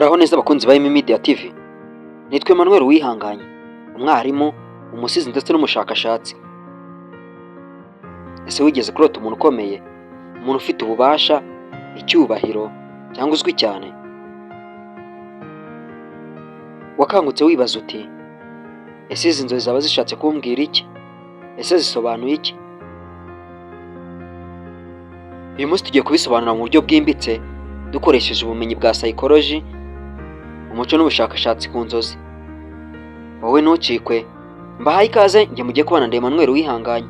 Muraho neza abakunzi ba Media TV. Nitwe Emmanuel Wihanganye, umwarimu, umusizi ndetse n'umushakashatsi. Ese wigeze kurota umuntu ukomeye, umuntu ufite ububasha, icyubahiro cyangwa uzwi cyane? Wakangutse wibaza uti, ese izi nzozi zaba zishatse kumbwira iki? Ese zisobanuye iki? Uyu munsi tugiye kubisobanura mu buryo bwimbitse dukoresheje ubumenyi bwa psychology, umuco n'ubushakashatsi ku nzozi. Wowe ntucikwe, mbahaye ikaze, njye mugiye kubana na Emmanuel Wihanganye.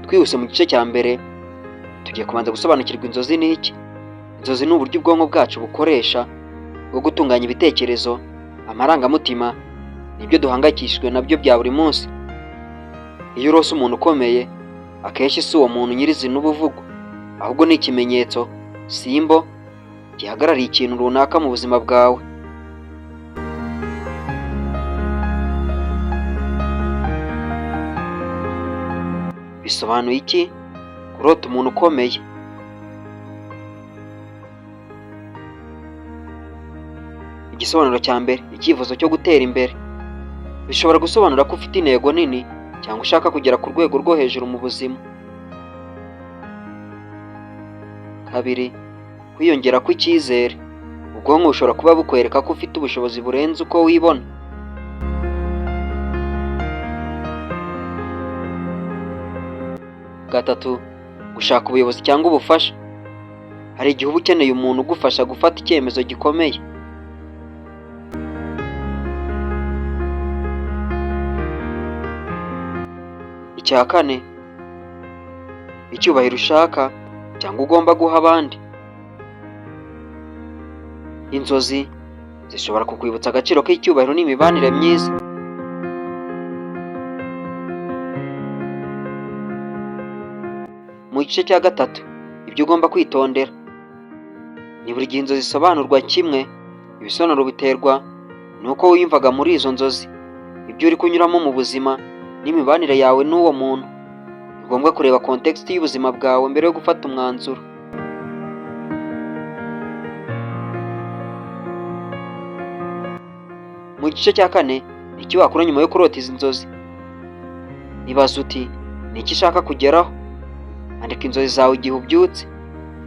Twihuse mu gice cya mbere, tugiye kubanza gusobanukirwa inzozi ni iki. Inzozi ni uburyo ubwonko bwacu bukoresha bwo gutunganya ibitekerezo, amarangamutima n'ibyo duhangayikishijwe nabyo bya buri munsi. Iyo urose umuntu ukomeye, akenshi si uwo muntu nyirizina uba uvugwa, ahubwo ni ikimenyetso, simbo, gihagarariye ikintu runaka mu buzima bwawe. Bisobanuye iki kurota umuntu ukomeye? Igisobanuro cya mbere, icyifuzo cyo gutera imbere. Bishobora gusobanura ko ufite intego nini cyangwa ushaka kugera ku rwego rwo hejuru mu buzima. Kabiri, kwiyongera kw'icyizere. Ubwonko bushobora kuba bukwereka ko ufite ubushobozi burenze uko wibona. Gatatu, gushaka ubuyobozi cyangwa ubufasha. Hari igihe uba ukeneye umuntu ugufasha gufata icyemezo gikomeye. Icya kane, icyubahiro ushaka cyangwa ugomba guha abandi. Inzozi zishobora kukwibutsa agaciro k'icyubahiro n'imibanire myiza. Mu gice cya gatatu, ibyo ugomba kwitondera. Ni buri gihe inzozi zisobanurwa kimwe, ibisobanuro biterwa nuko wiyumvaga muri izo nzozi, ibyo uri kunyuramo mu buzima n'imibanire yawe n'uwo muntu. Ni ngombwa kureba context y'ubuzima bwawe mbere yo gufata umwanzuro. Mu gice cya kane, iki wakora nyuma yo kurota izi nzozi? Ibaza uti, ni iki ushaka kugeraho? Andika inzozi zawe igihe ubyutse.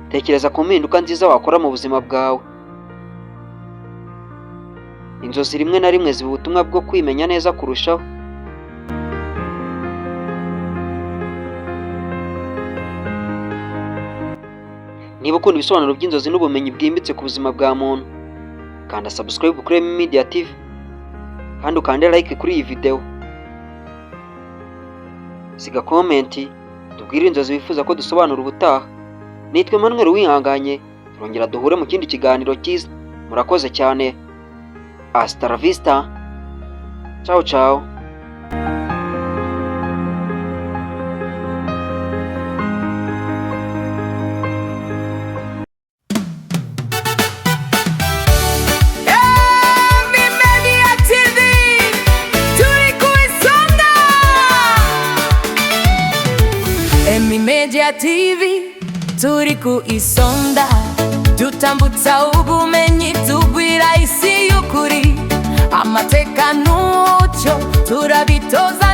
Tekereza ku mpinduka nziza wakora mu buzima bwawe. Inzozi rimwe na rimwe ziba ubutumwa bwo kwimenya neza kurushaho. Niba ukunda ibisobanuro by'inzozi n'ubumenyi bwimbitse ku buzima bwa muntu, kanda subscribe kuri Media TV kandi ukande like kuri iyi video. Siga comment, tubwire inzozi wifuza ko dusobanura ubutaha. Nitwe Emmanuel Wihanganye, turongera duhure mu kindi kiganiro cyiza. Murakoze cyane. Hasta la vista. Ciao ciao. Media TV, turi ku isonga, dutambutsa ubumenyi tugwira isi y'ukuri, amateka n'umuco turabitoza